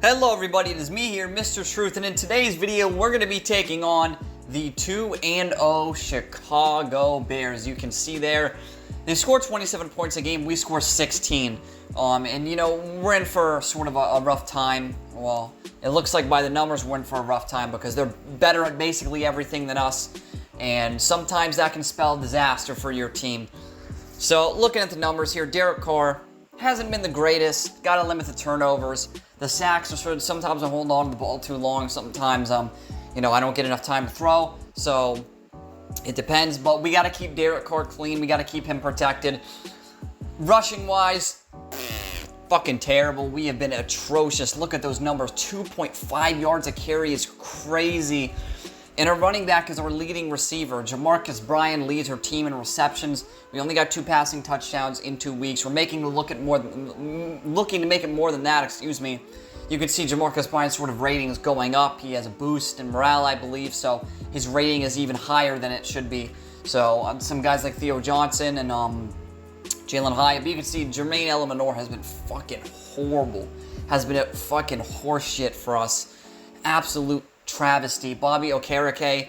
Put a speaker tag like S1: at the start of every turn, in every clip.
S1: Hello everybody, it is me here, Mr. Truth, and in today's video, we're going to be taking on the 2-0 Chicago Bears. You can see there, they scored 27 points a game, we score 16. And you know, we're in for sort of a rough time. Well, it looks like by the numbers we're in for a rough time because they're better at basically everything than us. And sometimes that can spell disaster for your team. So looking at the numbers here, Derek Carr hasn't been the greatest, got to limit the turnovers. The sacks are sort of, sometimes I hold on to the ball too long. Sometimes, I don't get enough time to throw. So it depends, but we got to keep Derek Carr clean. We got to keep him protected. Rushing wise, fucking terrible. We have been atrocious. Look at those numbers. 2.5 yards a carry is crazy. And our running back is our leading receiver. Jamarcus Bryan leads our team in receptions. We only got 2 passing touchdowns in 2 weeks. We're looking to make it more than that, excuse me. You can see Jamarcus Bryan's sort of rating is going up. He has a boost in morale, I believe, so his rating is even higher than it should be. So some guys like Theo Johnson and Jalen Hyatt, but you can see Jermaine Eleanor has been fucking horrible. Has been a fucking horseshit for us. Absolute travesty. Bobby Okereke,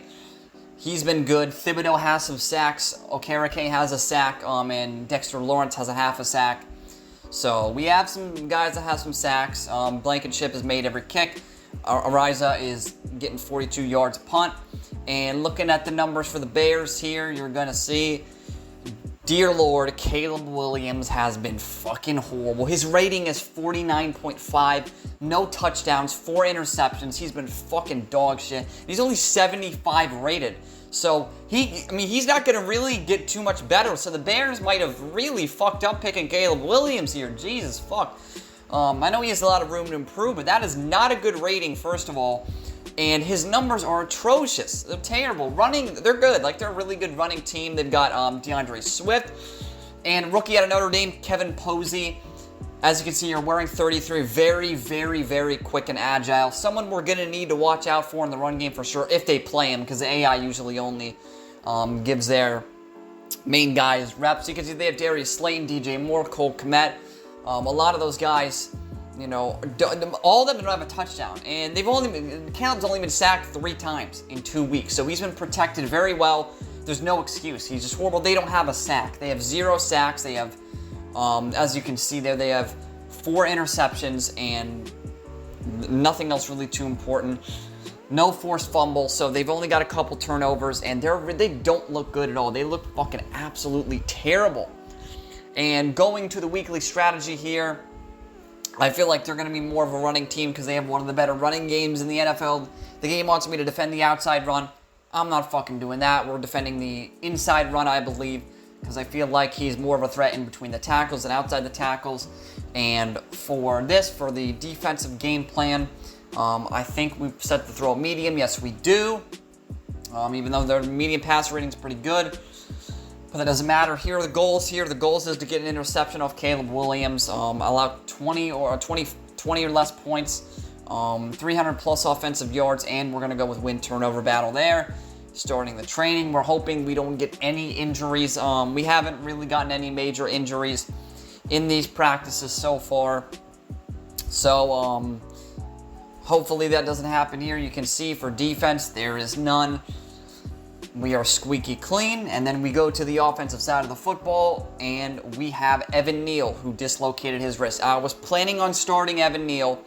S1: he's been good. Thibodeau has some sacks. Okereke has a sack, and Dexter Lawrence has a half a sack. So we have some guys that have some sacks. Blankenship has made every kick. Ariza is getting 42 yards punt. And looking at the numbers for the Bears here, you're going to see, dear Lord, Caleb Williams has been fucking horrible. His rating is 49.5, no touchdowns, 4 interceptions. He's been fucking dog shit. He's only 75 rated. So he's not going to really get too much better. So the Bears might have really fucked up picking Caleb Williams here. Jesus fuck. I know he has a lot of room to improve, but that is not a good rating, first of all. And his numbers are atrocious. They're terrible. Running, they're good. Like, they're a really good running team. They've got DeAndre Swift and rookie out of Notre Dame, Kevin Posey. As you can see, you're wearing 33. Very, very, very quick and agile. Someone we're going to need to watch out for in the run game for sure if they play him, because the AI usually only gives their main guys reps. You can see they have Darius Slayton, DJ Moore, Cole Kmet. A lot of those guys, you know, all of them don't have a touchdown. And Caleb's only been sacked 3 times in 2 weeks. So he's been protected very well. There's no excuse. He's just horrible. They don't have a sack. They have 0 sacks. They have, as you can see there, they have 4 interceptions and nothing else really too important. No forced fumbles. So they've only got a couple turnovers. And they don't look good at all. They look fucking absolutely terrible. And going to the weekly strategy here, I feel like they're going to be more of a running team because they have one of the better running games in the NFL. The game wants me to defend the outside run. I'm not fucking doing that. We're defending the inside run, I believe, because I feel like he's more of a threat in between the tackles and outside the tackles. And for the defensive game plan, I think we've set the throw at medium. Yes, we do. Even though their medium pass rating is pretty good. But that doesn't matter. Here are the goals here. The goals is to get an interception off Caleb Williams, allow 20 or less points, 300 plus offensive yards, and we're going to go with win turnover battle there. Starting the training, we're hoping we don't get any injuries. We haven't really gotten any major injuries in these practices so far. So hopefully that doesn't happen here. You can see for defense, there is none. We are squeaky clean, and then we go to the offensive side of the football, and we have Evan Neal, who dislocated his wrist. I was planning on starting Evan Neal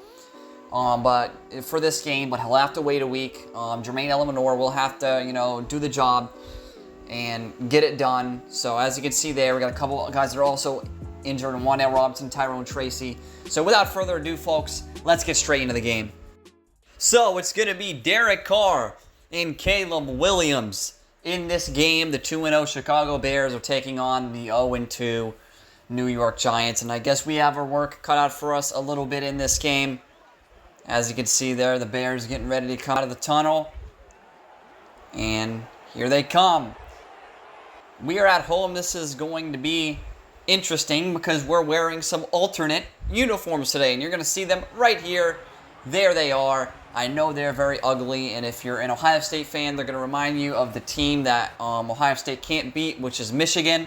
S1: but for this game, but he'll have to wait a week. Jermaine Eleanor will have to, do the job and get it done. So as you can see there, we got a couple of guys that are also injured, and Wandale Robinson, Tyrone Tracy. So without further ado, folks, let's get straight into the game. So it's going to be Derek Carr and Caleb Williams. In this game, the 2-0 Chicago Bears are taking on the 0-2 New York Giants. And I guess we have our work cut out for us a little bit in this game. As you can see there, the Bears getting ready to come out of the tunnel. And here they come. We are at home. This is going to be interesting because we're wearing some alternate uniforms today. And you're going to see them right here. There they are. I know they're very ugly, and if you're an Ohio State fan, they're going to remind you of the team that Ohio State can't beat, which is Michigan.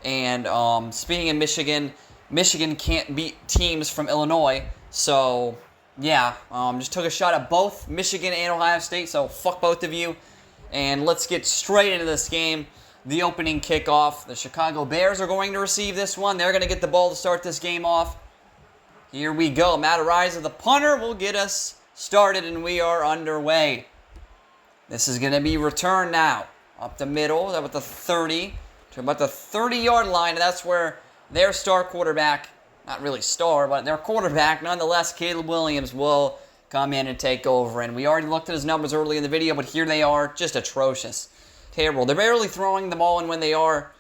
S1: And speaking of Michigan, Michigan can't beat teams from Illinois, so Yeah, just took a shot at both Michigan and Ohio State, so fuck both of you. And let's get straight into this game. The opening kickoff. The Chicago Bears are going to receive this one. They're going to get the ball to start this game off. Here we go. Matt Ariza, the punter, will get us started, and we are underway. This is going to be returned now. Up the middle, about the 30, to about the 30-yard line. And that's where their star quarterback, not really star, but their quarterback, nonetheless, Caleb Williams, will come in and take over. And we already looked at his numbers early in the video, but here they are, just atrocious. Terrible. They're barely throwing the ball, and when they are,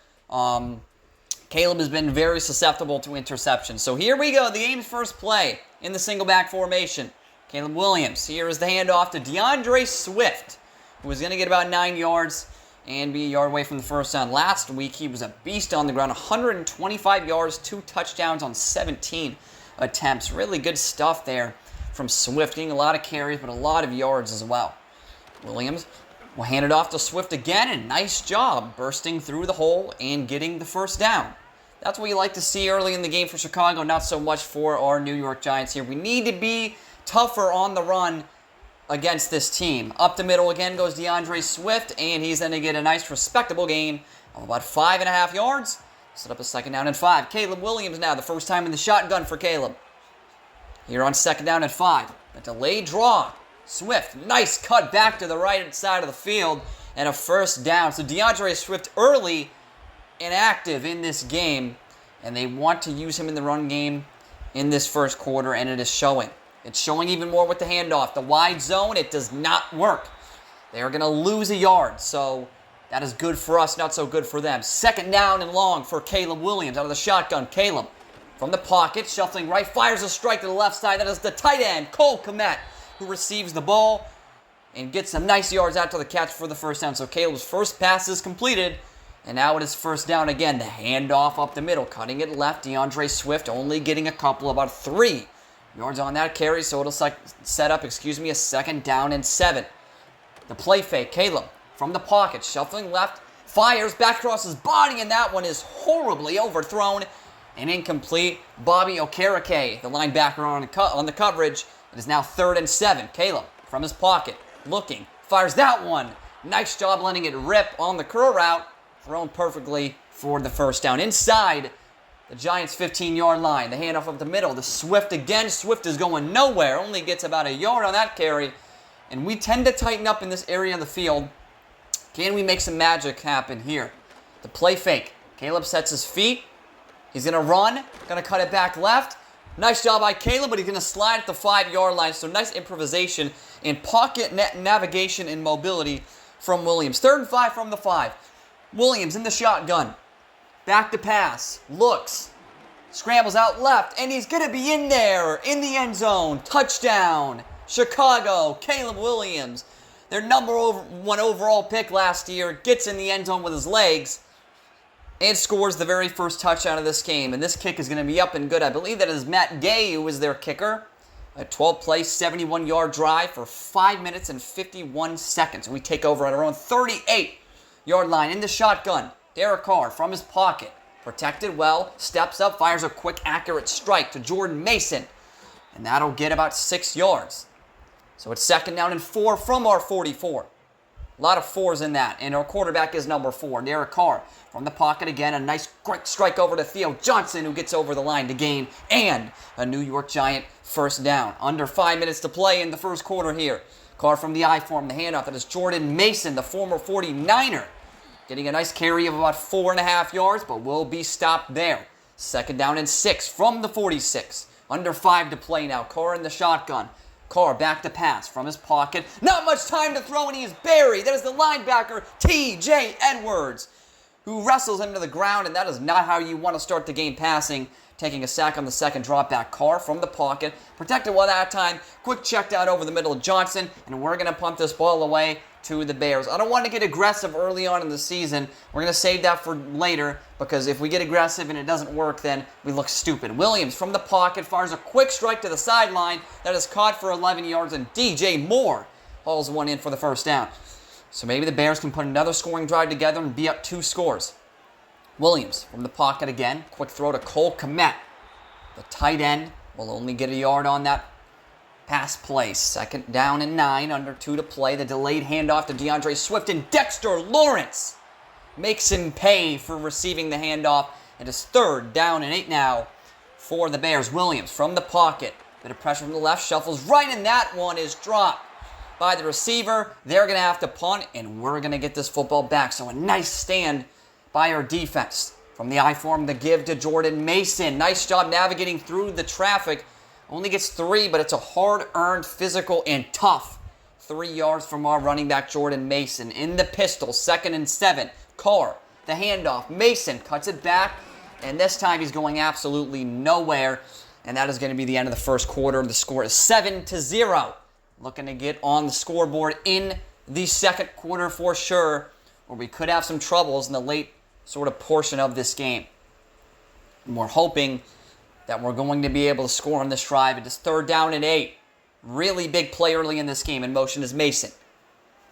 S1: Caleb has been very susceptible to interceptions. So here we go, the game's first play in the single back formation. Caleb Williams, here is the handoff to DeAndre Swift, who is going to get about 9 yards and be a yard away from the first down. Last week, he was a beast on the ground, 125 yards, 2 touchdowns on 17 attempts. Really good stuff there from Swift, getting a lot of carries, but a lot of yards as well. Williams will hand it off to Swift again, and nice job bursting through the hole and getting the first down. That's what you like to see early in the game for Chicago, not so much for our New York Giants here. We need to be tougher on the run against this team. Up the middle again goes DeAndre Swift, and he's going to get a nice, respectable gain of about 5.5 yards. Set up a second down and 5. Caleb Williams now, the first time in the shotgun for Caleb. Here on second down and 5. A delayed draw. Swift, nice cut back to the right side of the field, and a first down. So DeAndre Swift early and active in this game, and they want to use him in the run game in this first quarter, and it is showing. It's showing even more with the handoff. The wide zone, it does not work. They are going to lose a yard, so that is good for us, not so good for them. Second down and long for Caleb Williams out of the shotgun. Caleb from the pocket, shuffling right, fires a strike to the left side. That is the tight end, Cole Kmet, who receives the ball and gets some nice yards out to the catch for the first down. So Caleb's first pass is completed, and now it is first down again. The handoff up the middle, cutting it left. DeAndre Swift only getting a couple, about 3 yards on that carry, so it'll set up, a second down and 7. The play fake, Caleb from the pocket, shuffling left, fires back across his body, and that one is horribly overthrown and incomplete. Bobby Okereke, the linebacker on the coverage. It is now 3rd and 7. Caleb from his pocket, looking, fires that one. Nice job letting it rip on the curl route, thrown perfectly for the first down. Inside the Giants' 15-yard line, the handoff up the middle. The Swift again. Swift is going nowhere, only gets about a yard on that carry. And we tend to tighten up in this area of the field. Can we make some magic happen here? The play fake. Caleb sets his feet. He's going to run, going to cut it back left. Nice job by Caleb, but he's going to slide at the 5-yard line. So nice improvisation and pocket navigation and mobility from Williams. 3rd and 5 from the 5. Williams in the shotgun. Back to pass. Looks. Scrambles out left, and he's going to be in there in the end zone. Touchdown. Chicago. Caleb Williams, their number 1 overall pick last year, gets in the end zone with his legs and scores the very first touchdown of this game. And this kick is going to be up and good. I believe that is Matt Gay who is their kicker. A 12-play, 71-yard drive for 5 minutes and 51 seconds. And we take over at our own 38-yard line in the shotgun. Derek Carr from his pocket. Protected well, steps up, fires a quick, accurate strike to Jordan Mason. And that'll get about 6 yards. So it's second down and 4 from our 44. A lot of 4s in that. And our quarterback is number 4, Derek Carr. From the pocket again, a nice quick strike over to Theo Johnson, who gets over the line to gain, and a New York Giant first down. Under 5 minutes to play in the first quarter here. Carr from the I-form, the handoff. That is Jordan Mason, the former 49er. Getting a nice carry of about 4.5 yards, but will be stopped there. Second down and 6 from the 46. Under 5 to play now. Carr in the shotgun. Carr back to pass from his pocket. Not much time to throw, and he is buried. That is the linebacker, T.J. Edwards, who wrestles him to the ground, and that is not how you want to start the game passing. Taking a sack on the second drop back. Carr from the pocket. Protected well that time. Quick check down over the middle of Johnson, and we're going to punt this ball away to the Bears. I don't want to get aggressive early on in the season. We're going to save that for later, because if we get aggressive and it doesn't work, then we look stupid. Williams from the pocket fires a quick strike to the sideline. That is caught for 11 yards, and DJ Moore hauls one in for the first down. So maybe the Bears can put another scoring drive together and be up 2 scores. Williams from the pocket again. Quick throw to Cole Kmet. The tight end will only get a yard on that Pass play, 2nd down and 9, under 2 to play. The delayed handoff to DeAndre Swift, and Dexter Lawrence makes him pay for receiving the handoff. It is 3rd down and 8 now for the Bears. Williams from the pocket. Bit of pressure from the left, shuffles right, and that one is dropped by the receiver. They're going to have to punt, and we're going to get this football back. So a nice stand by our defense. From the I-form, the give to Jordan Mason. Nice job navigating through the traffic. Only gets 3, but it's a hard-earned, physical, and tough 3 yards from our running back, Jordan Mason. In the pistol, 2nd and 7. Carr, the handoff. Mason cuts it back, and this time he's going absolutely nowhere. And that is going to be the end of the first quarter. The score is 7-0. Looking to get on the scoreboard in the second quarter for sure, where we could have some troubles in the late sort of portion of this game. And we're hoping that we're going to be able to score on this drive. It is 3rd down and 8. Really big play early in this game. In motion is Mason.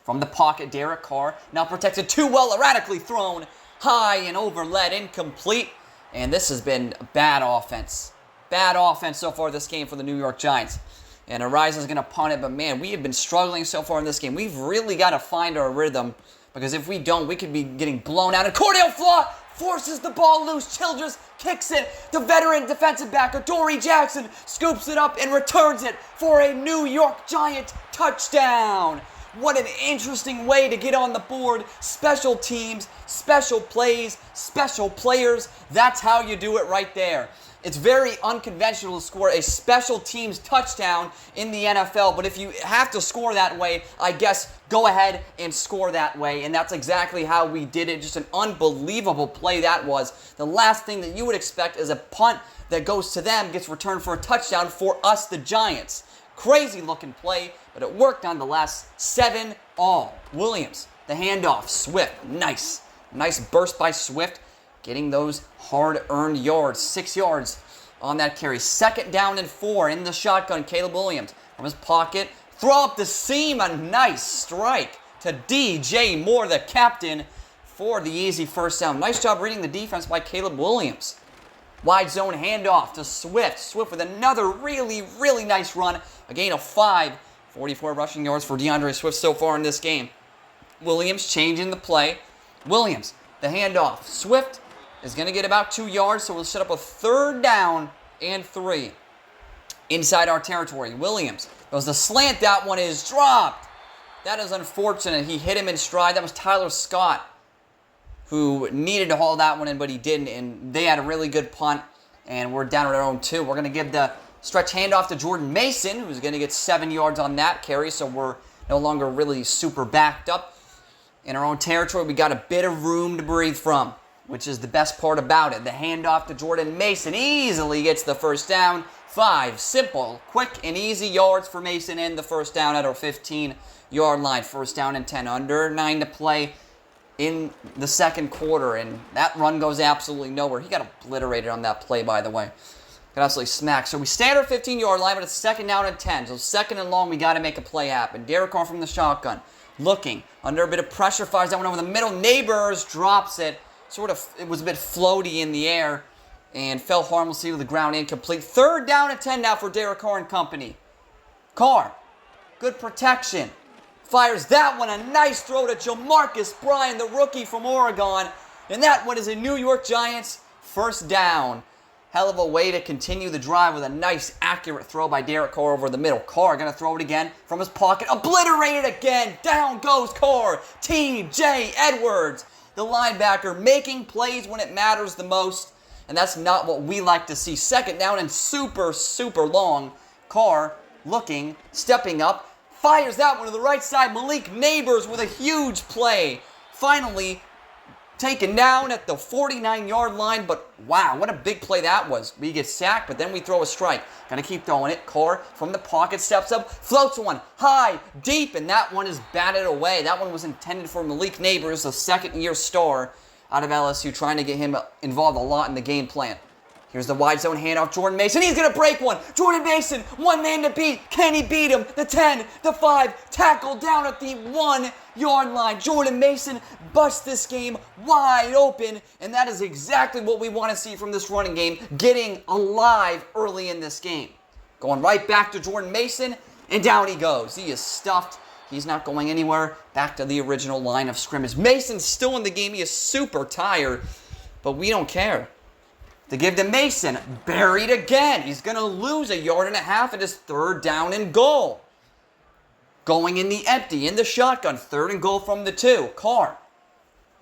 S1: From the pocket, Derek Carr. Now protected too well, erratically thrown. High and overled, incomplete. And this has been a bad offense. Bad offense so far this game for the New York Giants. And Ariza's going to punt it, but man, we have been struggling so far in this game. We've really got to find our rhythm, because if we don't, we could be getting blown out. And Cordell Flott forces the ball loose. Childress kicks it. The veteran defensive back, Adoree Jackson, scoops it up and returns it for a New York Giant touchdown. What an interesting way to get on the board. Special teams, special plays, special players. That's how you do it right there. It's very unconventional to score a special teams touchdown in the NFL, but if you have to score that way, I guess go ahead and score that way, and that's exactly how we did it. Just an unbelievable play that was. The last thing that you would expect is a punt that goes to them gets returned for a touchdown for us, the Giants. Crazy looking play, but it worked on the last 7 all. Williams, the handoff, Swift, nice burst by Swift, getting those hard-earned yards, 6 yards on that carry. 2nd down and 4 in the shotgun. Caleb Williams from his pocket. Throw up the seam, a nice strike to DJ Moore, the captain, for the easy 1st down. Nice job reading the defense by Caleb Williams. Wide zone handoff to Swift. Swift with another really nice run. A gain of 5. 44 rushing yards for DeAndre Swift so far in this game. Williams changing the play. Williams, the handoff. Swift is going to get about 2 yards, so we'll set up a 3rd down and 3 inside our territory. Williams goes the slant. That one is dropped. That is unfortunate. He hit him in stride. That was Tyler Scott, who needed to haul that one in, but he didn't, and they had a really good punt, and we're down at our own 2. We're going to give the stretch handoff to Jordan Mason, who's going to get 7 yards on that carry, so we're no longer really super backed up. In our own territory, we got a bit of room to breathe from, which is the best part about it. The handoff to Jordan Mason easily gets the 1st down. 5 simple, quick, and easy yards for Mason and the 1st down at our 15-yard line. 1st down and 10, under 9 to play in the second quarter, and that run goes absolutely nowhere. He got obliterated on that play, by the way. Got absolutely smacked. So we stay at our 15-yard line, but it's 2nd down and 10. So 2nd and long, we got to make a play happen. Derek Carr from the shotgun, looking, under a bit of pressure, fires that one over the middle. Neighbors drops it. It was a bit floaty in the air and fell harmlessly to the ground, incomplete. 3rd down and 10 now for Derek Carr and company. Carr, good protection. Fires that one, a nice throw to Jamarcus Bryan, the rookie from Oregon. And that one is a New York Giants 1st down. Hell of a way to continue the drive with a nice, accurate throw by Derek Carr over the middle. Carr going to throw it again from his pocket. Obliterated again. Down goes Carr. T.J. Edwards, the linebacker, making plays when it matters the most. And that's not what we like to see. 2nd down and super long. Carr looking, stepping up. Fires that one to the right side. Malik Neighbors with a huge play. Finally taken down at the 49-yard line, but wow, what a big play that was. We get sacked, but then we throw a strike. Gonna keep throwing it. Carr from the pocket steps up, floats one high, deep, and that one is batted away. That one was intended for Malik Neighbors, a 2nd-year star out of LSU, trying to get him involved a lot in the game plan. Here's the wide zone handoff, Jordan Mason. He's going to break one. Jordan Mason, one man to beat. Can he beat him? The 10, the 5, tackled down at the 1-yard line. Jordan Mason busts this game wide open, and that is exactly what we want to see from this running game, getting alive early in this game. Going right back to Jordan Mason, And down he goes. He is stuffed. He's not going anywhere. Back to the original line of scrimmage. Mason's still in the game. He is super tired, but we don't care. To give to Mason. Buried again. He's going to lose 1.5 yards at his 3rd down and goal. Going in the empty, in the shotgun. 3rd and goal from the 2. Carr.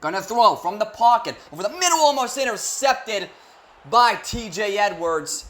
S1: Gonna throw from the pocket. Over the middle, almost intercepted by TJ Edwards.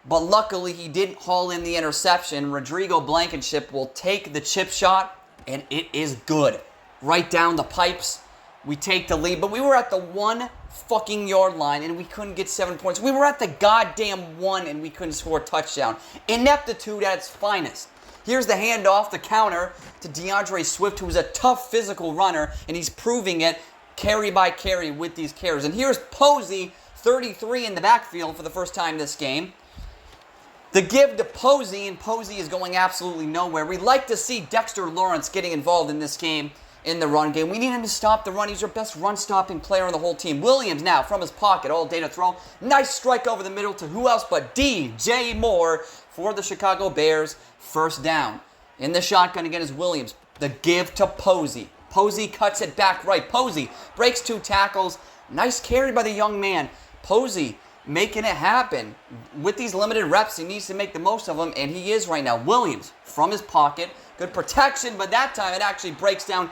S1: But luckily, he didn't haul in the interception. Rodrigo Blankenship will take the chip shot, and it is good. Right down the pipes. We take the lead, but we were at the 1 fucking yard line, and we couldn't get 7 points. We were at the goddamn 1, and we couldn't score a touchdown. Ineptitude at its finest. Here's the handoff, the counter to DeAndre Swift, who's a tough physical runner, and he's proving it carry by carry with these carries. And here's Posey, 33 in the backfield for the first time this game. The give to Posey, and Posey is going absolutely nowhere. We'd like to see Dexter Lawrence getting involved in this game, in the run game. We need him to stop the run. He's our best run-stopping player on the whole team. Williams now from his pocket, all day to throw. Nice strike over the middle to who else but DJ Moore for the Chicago Bears. 1st down. In the shotgun again is Williams. The give to Posey. Posey cuts it back right. Posey breaks 2 tackles. Nice carry by the young man. Posey making it happen. With these limited reps, he needs to make the most of them, and he is right now. Williams from his pocket. Good protection, but that time it actually breaks down.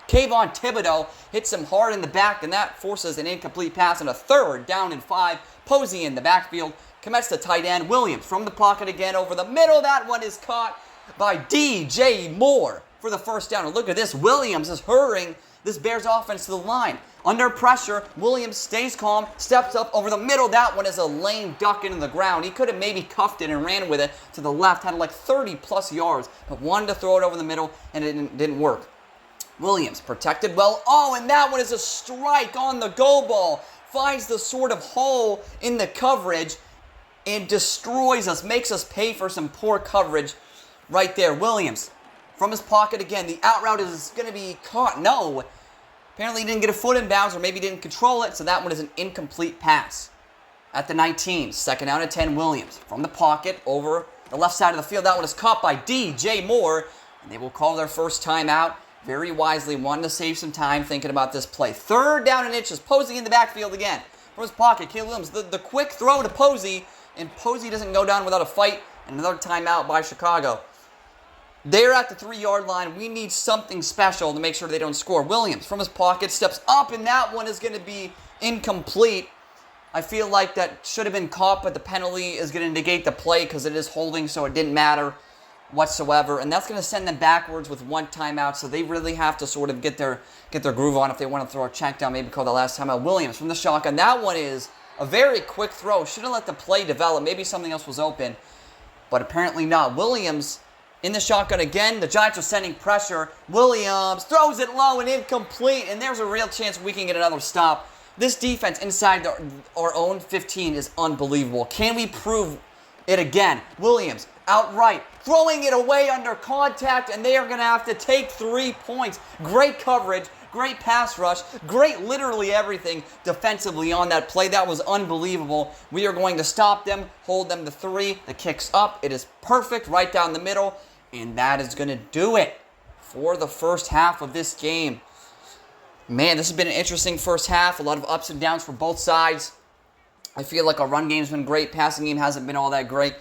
S1: Kayvon Thibodeau hits him hard in the back, and that forces an incomplete pass and a 3rd down and 5. Posey in the backfield. Commits to tight end. Williams from the pocket again over the middle. That one is caught by DJ Moore for the 1st down. And look at this. Williams is hurrying this Bears offense to the line. Under pressure, Williams stays calm, steps up over the middle. That one is a lame duck into the ground. He could have maybe cuffed it and ran with it to the left. Had like 30-plus yards, but wanted to throw it over the middle, and it didn't work. Williams protected well. Oh, and that one is a strike on the go ball. Finds the sort of hole in the coverage and destroys us, makes us pay for some poor coverage right there. Williams from his pocket again. The out route is going to be caught. No. Apparently he didn't get a foot in bounds, or maybe didn't control it, so that one is an incomplete pass. At the 19, 2nd down and 10, Williams from the pocket over the left side of the field. That one is caught by DJ Moore, and they will call their first timeout. Very wisely, wanting to save some time thinking about this play. 3rd down and inches. Posey in the backfield again. From his pocket, Caleb Williams. The quick throw to Posey, and Posey doesn't go down without a fight. And another timeout by Chicago. They're at the 3-yard line. We need something special to make sure they don't score. Williams from his pocket steps up, and that one is going to be incomplete. I feel like that should have been caught, but the penalty is going to negate the play because it is holding, so it didn't matter whatsoever, and that's going to send them backwards with 1 timeout, so they really have to sort of get their groove on if they want to throw a check down, maybe call the last timeout. Williams from the shotgun. That one is a very quick throw. Should have let the play develop. Maybe something else was open, but apparently not. Williams in the shotgun again. The Giants are sending pressure. Williams throws it low and incomplete, and there's a real chance we can get another stop. This defense inside our own 15 is unbelievable. Can we prove it again? Williams outright, throwing it away under contact, and they are going to have to take 3 points. Great coverage, great pass rush, great literally everything defensively on that play. That was unbelievable. We are going to stop them, hold them to 3. The kick's up. It is perfect right down the middle, and that is going to do it for the first half of this game. Man, this has been an interesting first half. A lot of ups and downs for both sides. I feel like our run game's been great. Passing game hasn't been all that great.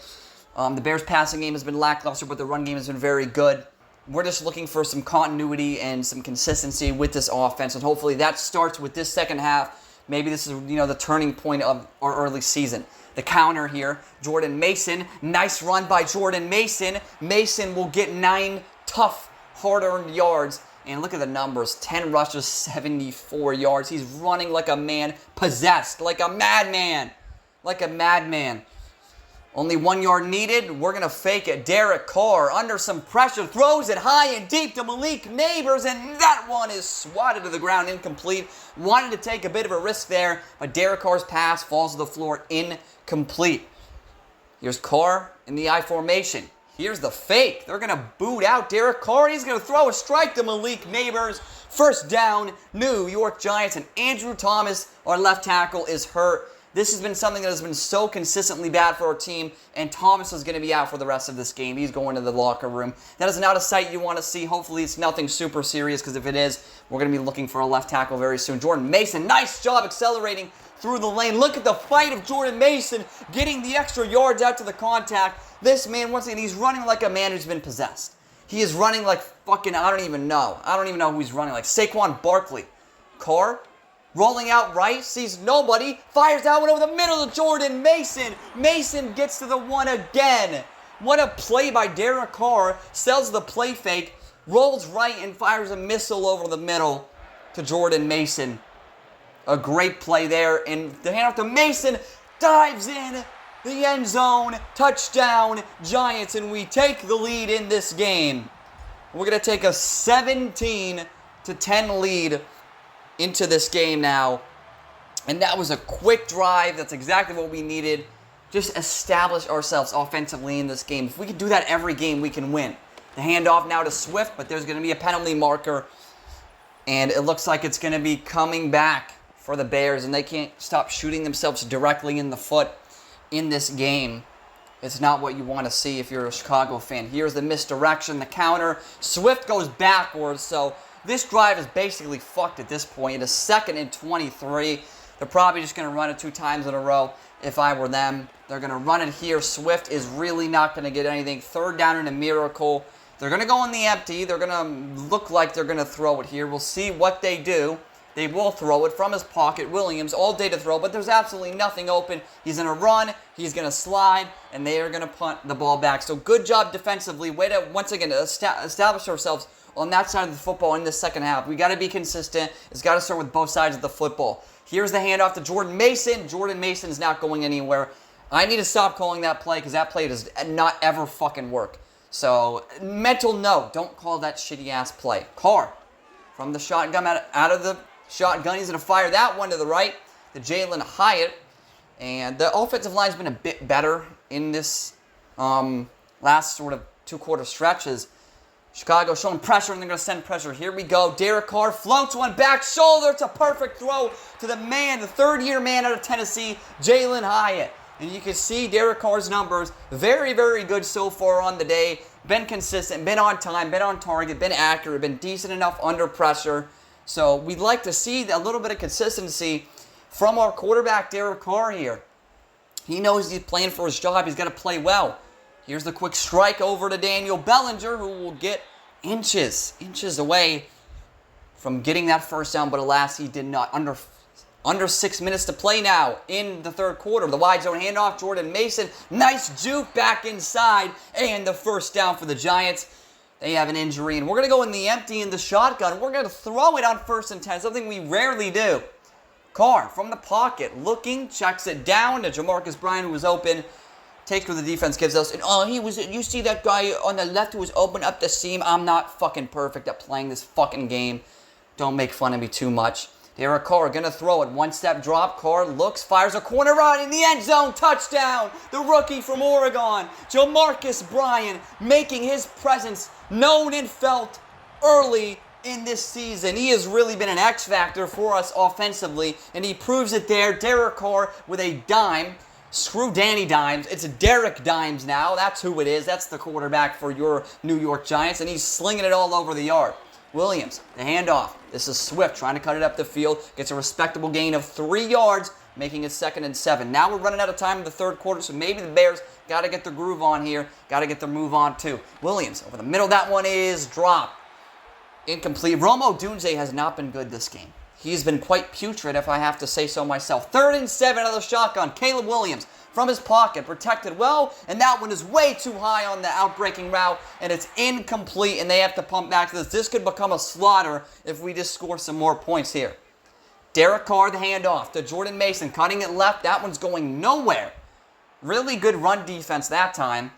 S1: The Bears' passing game has been lackluster, but the run game has been very good. We're just looking for some continuity and some consistency with this offense, and hopefully that starts with this second half. Maybe this is, the turning point of our early season. The counter here, Jordan Mason. Nice run by Jordan Mason. Mason will get 9 tough, hard-earned yards. And look at the numbers. 10 rushes, 74 yards. He's running like a man possessed, like a madman. Like a madman. Only 1 yard needed. We're going to fake it. Derek Carr under some pressure. Throws it high and deep to Malik Neighbors. And that one is swatted to the ground, incomplete. Wanted to take a bit of a risk there. But Derek Carr's pass falls to the floor, incomplete. Here's Carr in the I formation. Here's the fake. They're going to boot out Derek Carr. He's going to throw a strike to Malik Neighbors. First down, New York Giants. And Andrew Thomas, our left tackle, is hurt. This has been something that has been so consistently bad for our team, and Thomas is going to be out for the rest of this game. He's going to the locker room. That is not a sight you want to see. Hopefully it's nothing super serious, because if it is, we're going to be looking for a left tackle very soon. Jordan Mason, nice job accelerating through the lane. Look at the fight of Jordan Mason getting the extra yards out to the contact. This man, once again, he's running like a man who's been possessed. He is running like fucking, I don't even know who he's running like. Saquon Barkley. Carr, rolling out right, sees nobody, fires out one over the middle to Jordan Mason. Mason gets to the one again. What a play by Derek Carr. Sells the play fake, rolls right and fires a missile over the middle to Jordan Mason. A great play there, and the handoff to Mason, dives in the end zone, touchdown, Giants, and we take the lead in this game. We're going to take a 17-10 lead into this game now, and that was a quick drive. That's exactly what we needed. Just establish ourselves offensively in this game. If we can do that every game, we can win. The handoff now to Swift, but there's going to be a penalty marker, and it looks like it's going to be coming back for the Bears, and they can't stop shooting themselves directly in the foot in this game. It's not what you want to see if you're a Chicago fan. Here's the misdirection, the counter. Swift goes backwards, so this drive is basically fucked at this point. It's 2nd and 23. They're probably just going to run it 2 times in a row if I were them. They're going to run it here. Swift is really not going to get anything. 3rd down and a miracle. They're going to go in the empty. They're going to look like they're going to throw it here. We'll see what they do. They will throw it from his pocket. Williams all day to throw, but there's absolutely nothing open. He's going to run, he's going to slide, and they are going to punt the ball back. So good job defensively. Way to, once again, establish ourselves on that side of the football in the second half. We got to be consistent. It's got to start with both sides of the football. Here's the handoff to Jordan Mason. Jordan Mason is not going anywhere. I need to stop calling that play because that play does not ever fucking work. So, mental note, don't call that shitty-ass play. Carr from the shotgun out of the shotgun. He's going to fire that one to the right to Jalen Hyatt. And the offensive line's been a bit better in this last sort of 2-quarter stretches. Chicago showing pressure, and they're going to send pressure. Here we go. Derek Carr floats one back shoulder. It's a perfect throw to the man, the 3rd-year man out of Tennessee, Jalen Hyatt. And you can see Derek Carr's numbers. Very, very good so far on the day. Been consistent, been on time, been on target, been accurate, been decent enough under pressure. So we'd like to see a little bit of consistency from our quarterback, Derek Carr here. He knows he's playing for his job. He's got to play well. Here's the quick strike over to Daniel Bellinger, who will get inches away from getting that first down, but alas, he did not. Under 6 minutes to play now in the 3rd quarter. The wide zone handoff, Jordan Mason. Nice juke back inside, and the first down for the Giants. They have an injury, and we're going to go in the empty in the shotgun. We're going to throw it on 1st and 10, something we rarely do. Carr from the pocket, looking, checks it down to Jamarcus Bryant, who was open. Takes what the defense gives us. And you see that guy on the left who was open up the seam. I'm not fucking perfect at playing this fucking game. Don't make fun of me too much. Derek Carr going to throw it. 1-step drop. Carr looks, fires a corner run in the end zone. Touchdown. The rookie from Oregon, Jamarcus Bryant, making his presence known and felt early in this season. He has really been an X factor for us offensively, and he proves it there. Derek Carr with a dime. Screw Danny Dimes. It's Derek Dimes now. That's who it is. That's the quarterback for your New York Giants, and he's slinging it all over the yard. Williams, the handoff. This is Swift trying to cut it up the field. Gets a respectable gain of 3 yards, making it 2nd and 7. Now we're running out of time in the 3rd quarter, so maybe the Bears got to get their groove on here. Got to get their move on too. Williams over the middle. That one is dropped. Incomplete. Romo Dunze has not been good this game. He's been quite putrid, if I have to say so myself. 3rd and 7 out of the shotgun. Caleb Williams from his pocket, protected well, and that one is way too high on the outbreaking route, and it's incomplete, and they have to pump back to this. This could become a slaughter if we just score some more points here. Derek Carr, the handoff to Jordan Mason, cutting it left. That one's going nowhere. Really good run defense that time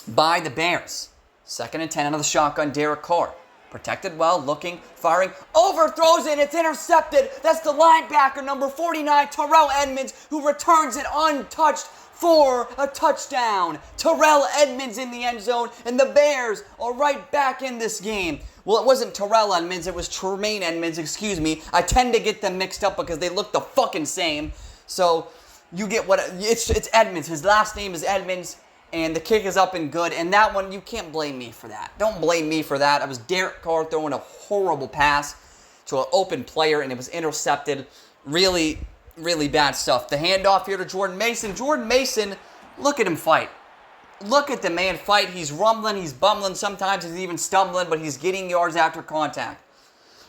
S1: by the Bears. 2nd and 10 out of the shotgun, Derek Carr. Protected well, looking, firing, overthrows it, it's intercepted. That's the linebacker, number 49, Terrell Edmunds, who returns it untouched for a touchdown. Terrell Edmunds in the end zone, and the Bears are right back in this game. Well, it wasn't Terrell Edmunds, it was Tremaine Edmunds, excuse me. I tend to get them mixed up because they look the fucking same. So you get what it's Edmonds. His last name is Edmonds, and the kick is up and good. And that one, you can't blame me for that. Don't blame me for that. It was Derek Carr throwing a horrible pass to an open player, and it was intercepted. Really, really bad stuff. The handoff here to Jordan Mason. Jordan Mason, look at him fight. Look at the man fight. He's rumbling, he's bumbling, sometimes he's even stumbling, but he's getting yards after contact.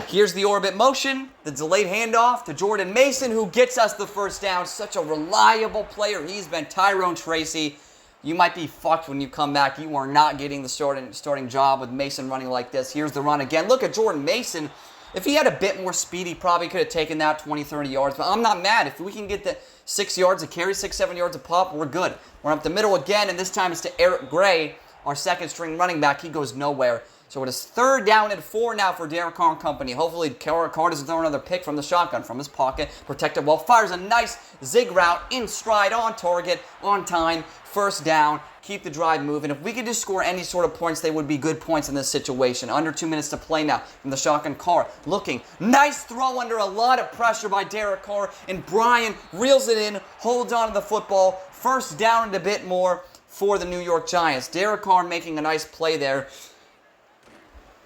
S1: Here's the orbit motion, the delayed handoff to Jordan Mason, who gets us the first down. Such a reliable player. He's been Tyrone Tracy. You might be fucked when you come back. You are not getting the starting job with Mason running like this. Here's the run again. Look at Jordan Mason. If he had a bit more speed, he probably could have taken that 20, 30 yards. But I'm not mad. If we can get the 6 yards a carry, 6, 7 yards a pop, we're good. We're up the middle again, and this time it's to Eric Gray, our second string running back. He goes nowhere. So it is 3rd down and 4 now for Derek Carr and company. Hopefully Carr doesn't throw another pick from the shotgun from his pocket. Protected well. Fires a nice zig route in stride, on target, on time. 1st down. Keep the drive moving. If we could just score any sort of points, they would be good points in this situation. Under 2 minutes to play now from the shotgun. Carr looking. Nice throw under a lot of pressure by Derek Carr. And Brian reels it in, holds on to the football. 1st down and a bit more for the New York Giants. Derek Carr making a nice play there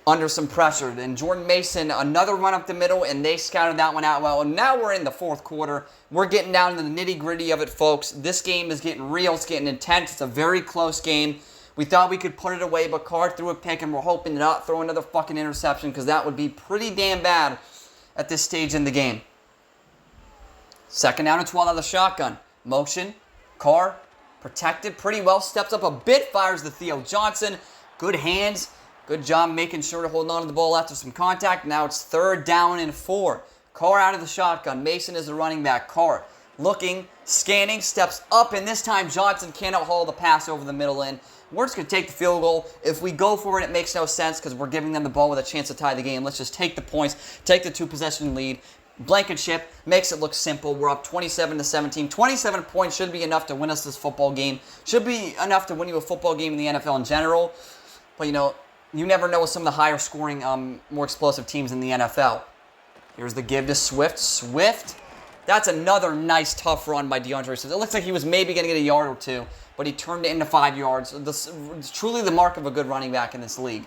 S1: under some pressure. Then Jordan Mason, another run up the middle, and they scouted that one out well. And now we're in the 4th quarter. We're getting down to the nitty-gritty of it, folks. This game is getting real. It's getting intense. It's a very close game. We thought we could put it away, but Carr threw a pick, and we're hoping to not throw another fucking interception, because that would be pretty damn bad at this stage in the game. 2nd down and 12 out of the shotgun. Motion. Carr protected pretty well. Steps up a bit. Fires to Theo Johnson. Good hands. Good job making sure to hold on to the ball after some contact. Now it's 3rd down and 4. Carr out of the shotgun. Mason is the running back. Carr looking, scanning, steps up, and this time Johnson cannot haul the pass over the middle end. We're just going to take the field goal. If we go for it, it makes no sense because we're giving them the ball with a chance to tie the game. Let's just take the points, take the 2-possession lead. Blankenship makes it look simple. We're up 27-17. 27 points should be enough to win us this football game. Should be enough to win you a football game in the NFL in general. But, you never know with some of the higher scoring, more explosive teams in the NFL. Here's the give to Swift. Swift, that's another nice, tough run by DeAndre Swift. It looks like he was maybe going to get a yard or two, but he turned it into 5 yards. It's truly the mark of a good running back in this league.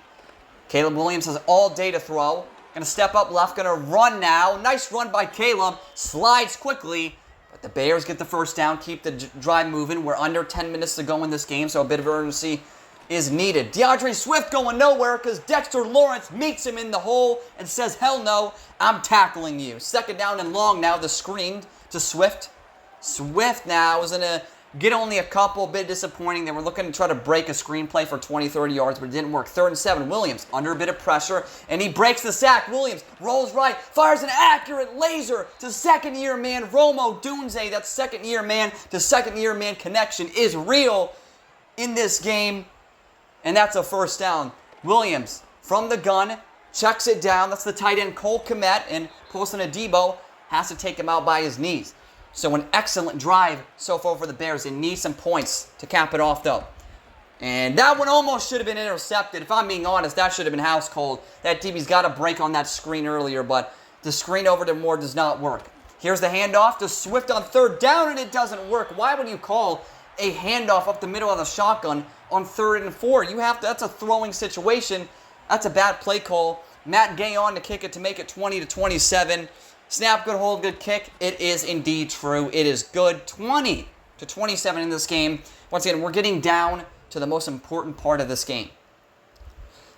S1: Caleb Williams has all day to throw. Going to step up left, going to run now. Nice run by Caleb. Slides quickly, but the Bears get the 1st down, keep the drive moving. We're under 10 minutes to go in this game, so a bit of urgency is needed. DeAndre Swift going nowhere because Dexter Lawrence meets him in the hole and says, hell no, I'm tackling you. 2nd down and long now, the screen to Swift. Swift now is going to get only a couple, bit disappointing. They were looking to try to break a screenplay for 20, 30 yards, but it didn't work. 3rd and 7, Williams under a bit of pressure, and he breaks the sack. Williams rolls right, fires an accurate laser to 2nd-year man Romo Dunze. That 2nd-year man to 2nd-year man connection is real in this game. And that's a 1st down. Williams from the gun, checks it down. That's the tight end Cole Kmet, and Paulson Adebo has to take him out by his knees. So an excellent drive so far for the Bears. They need some points to cap it off, though. And that one almost should have been intercepted. If I'm being honest, that should have been house cold. That DB's got a break on that screen earlier, but the screen over to Moore does not work. Here's the handoff to Swift on 3rd down, and it doesn't work. Why would you call a handoff up the middle of the shotgun on 3rd and 4? That's a throwing situation. That's a bad play call. Matt Gay on to kick it to make it 20-27. Snap, good hold, good kick. It is indeed true. It is good. 20-27 in this game. Once again, we're getting down to the most important part of this game.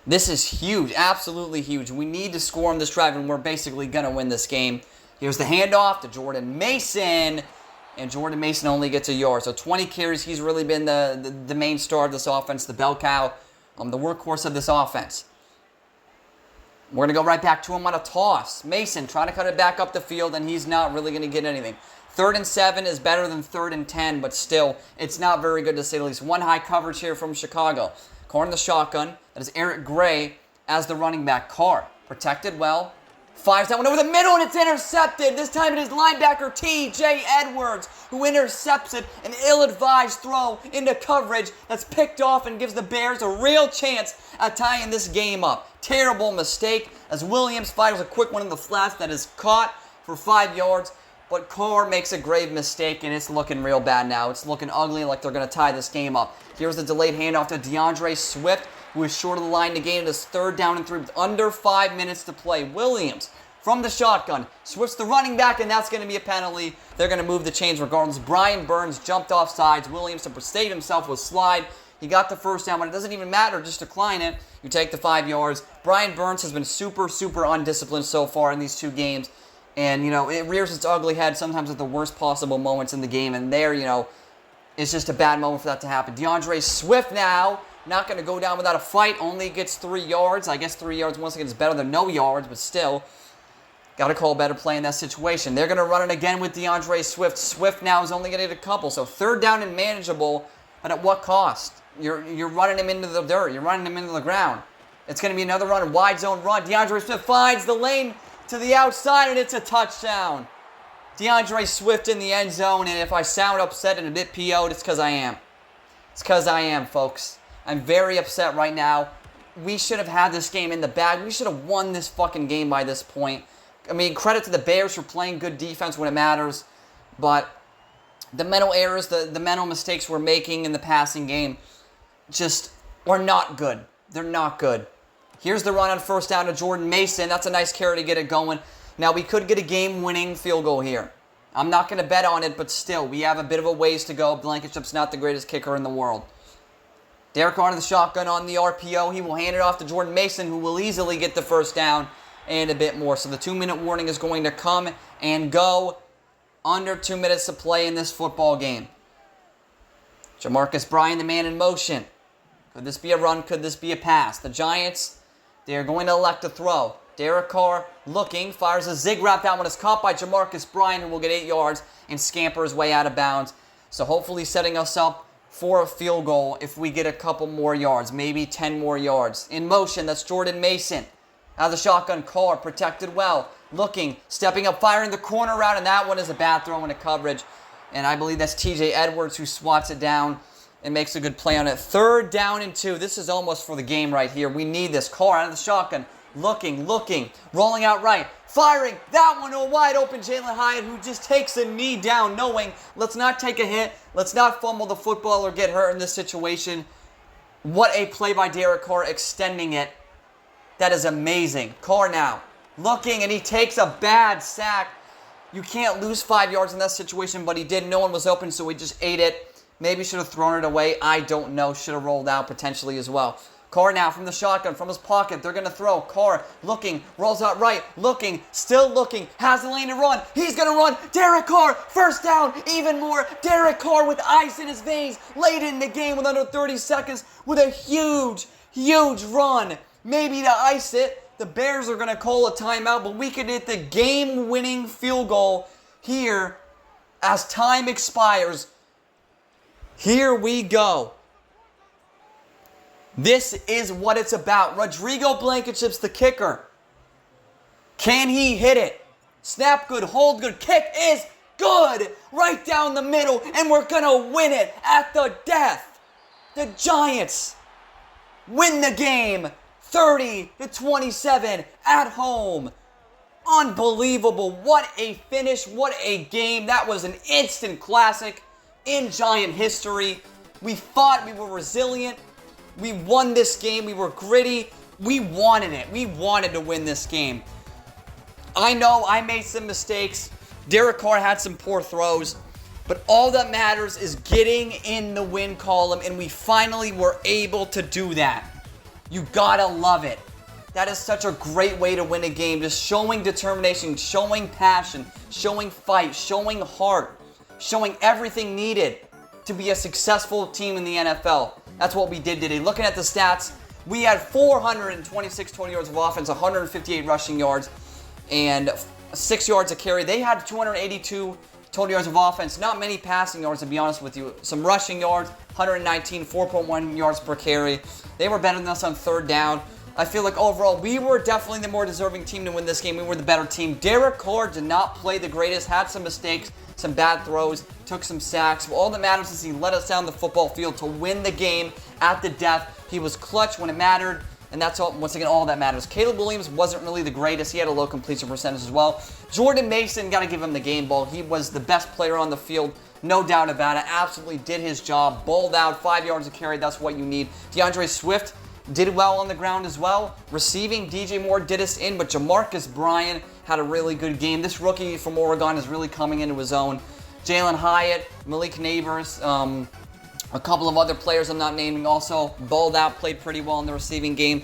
S1: This is huge, absolutely huge. We need to score on this drive, and we're basically going to win this game. Here's the handoff to Jordan Mason. And Jordan Mason only gets a yard. So 20 carries, he's really been the main star of this offense, the bell cow, the workhorse of this offense. We're going to go right back to him on a toss. Mason trying to cut it back up the field, and he's not really going to get anything. 3rd and 7 is better than 3rd and 10, but still, it's not very good to say the least. One high coverage here from Chicago. Carr in the shotgun. That is Eric Gray as the running back. Carr protected well. Fires that one over the middle, and it's intercepted. This time it is linebacker T.J. Edwards who intercepts it. An ill-advised throw into coverage that's picked off and gives the Bears a real chance at tying this game up. Terrible mistake as Williams fires a quick one in the flats that is caught for 5 yards. but Carr makes a grave mistake, and it's looking real bad now. It's looking ugly, like they're going to tie this game up. Here's the delayed handoff to DeAndre Swift, who is short of the line to gain it as 3rd down and 3 with under 5 minutes to play. Williams from the shotgun. Swift's the running back, and that's going to be a penalty. They're going to move the chains regardless. Brian Burns jumped off sides. Williams, to save himself, was slide. He got the 1st down, but it doesn't even matter. Just decline it. You take the 5 yards. Brian Burns has been super undisciplined so far in these 2 games. And, it rears its ugly head sometimes at the worst possible moments in the game. And there, it's just a bad moment for that to happen. DeAndre Swift now, not going to go down without a fight. Only gets 3 yards. I guess 3 yards once again is better than no yards, but still. Got to call a better play in that situation. They're going to run it again with DeAndre Swift. Swift now is only going to get a couple. So 3rd down and manageable, but at what cost? You're running him into the dirt. You're running him into the ground. It's going to be another run, a wide zone run. DeAndre Swift finds the lane to the outside, and it's a touchdown. DeAndre Swift in the end zone, and if I sound upset and a bit PO'd, it's because I am. It's because I am, folks. I'm very upset right now. We should have had this game in the bag. We should have won this fucking game by this point. I mean, credit to the Bears for playing good defense when it matters, but the mental errors, the mental mistakes we're making in the passing game just are not good. They're not good. Here's the run on 1st down to Jordan Mason. That's a nice carry to get it going. Now, we could get a game-winning field goal here. I'm not going to bet on it, but still, we have a bit of a ways to go. Blankenship's not the greatest kicker in the world. Derek Carr to the shotgun on the RPO. He will hand it off to Jordan Mason, who will easily get the 1st down and a bit more. So the 2-minute warning is going to come and go. Under 2 minutes to play in this football game. Jamarcus Bryant, the man in motion. Could this be a run? Could this be a pass? The Giants, they're going to elect to throw. Derek Carr looking, fires a zig route. That one is caught by Jamarcus Bryant, who will get 8 yards and scamper his way out of bounds. So hopefully setting us up for a field goal if we get a couple more yards, maybe 10 more yards. In motion, that's Jordan Mason. Out of the shotgun, Carr protected well. Looking, stepping up, firing the corner route, and that one is a bad throw into coverage. And I believe that's TJ Edwards who swats it down and makes a good play on it. 3rd down and 2. This is almost for the game right here. We need this. Carr out of the shotgun. Looking, rolling out right, firing, that one to a wide open Jalen Hyatt, who just takes a knee down, knowing, let's not take a hit, let's not fumble the football or get hurt in this situation. What a play by Derek Carr, extending it. That is amazing. Carr now, looking, and he takes a bad sack. You can't lose 5 yards in that situation, but he did. No one was open, so he just ate it. Maybe should have thrown it away. I don't know. Should have rolled out potentially as well. Carr now from the shotgun, from his pocket. They're going to throw. Carr looking, rolls out right, looking, still looking, has the lane to run. He's going to run. Derek Carr, 1st down, even more. Derek Carr with ice in his veins, late in the game with under 30 seconds with a huge run. Maybe to ice it. The Bears are going to call a timeout, but we could hit the game-winning field goal here as time expires. Here we go. This is what it's about. Rodrigo Blankenship's the kicker. Can he hit it? Snap good, hold good, kick is good. Right down the middle, and we're going to win it at the death. The Giants win the game 30-27 at home. Unbelievable. What a finish. What a game. That was an instant classic in Giant history. We fought. We were resilient. We won this game. We were gritty. We wanted it. We wanted to win this game. I know I made some mistakes. Derek Carr had some poor throws. But all that matters is getting in the win column, and we finally were able to do that. You gotta love it. That is such a great way to win a game. Just showing determination, showing passion, showing fight, showing heart, showing everything needed to be a successful team in the NFL. That's what we did today. Looking at the stats, we had 426 total yards of offense, 158 rushing yards, and 6 yards a carry. They had 282 total yards of offense. Not many passing yards, to be honest with you. Some rushing yards, 119, 4.1 yards per carry. They were better than us on 3rd down. I feel like overall, we were definitely the more deserving team to win this game. We were the better team. Derek Carr did not play the greatest, had some mistakes, some bad throws, took some sacks. But all that matters is he let us down the football field to win the game at the death. He was clutch when it mattered. and that's all, once again, all that matters. Caleb Williams wasn't really the greatest. He had a low completion percentage as well. Jordan Mason, got to give him the game ball. He was the best player on the field, no doubt about it. Absolutely did his job. Balled out, 5 yards a carry. That's what you need. DeAndre Swift did well on the ground as well. Receiving, DJ Moore did us in, but Jamarcus Bryan had a really good game. This rookie from Oregon is really coming into his own. Jalen Hyatt, Malik Neighbors, a couple of other players I'm not naming also balled out, played pretty well in the receiving game.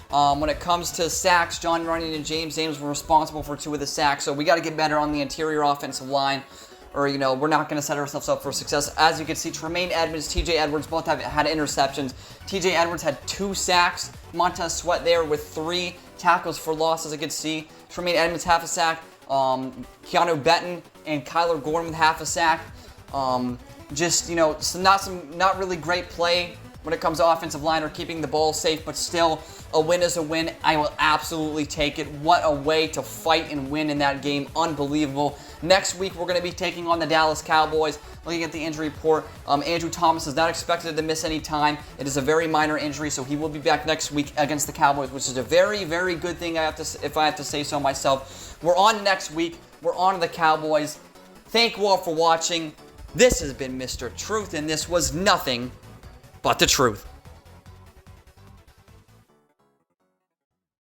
S1: When it comes to sacks, John Runyon and James were responsible for 2 of the sacks, so we got to get better on the interior offensive line, or, we're not going to set ourselves up for success. As you can see, Tremaine Edmonds, TJ Edwards both had interceptions. TJ Edwards had 2 sacks. Montez Sweat there with 3 tackles for loss, as you can see. Tremaine Edmonds, half a sack. Keanu Benton and Kyler Gordon with half a sack. Not really great play when it comes to offensive line or keeping the ball safe, but still, a win is a win. I will absolutely take it. What a way to fight and win in that game. Unbelievable. Next week, we're going to be taking on the Dallas Cowboys. Looking at the injury report, Andrew Thomas is not expected to miss any time. It is a very minor injury, so he will be back next week against the Cowboys, which is a very, very good thing, if I have to say so myself. We're on next week. We're on to the Cowboys. Thank you all for watching. This has been Mr. Truth, and this was nothing but the truth.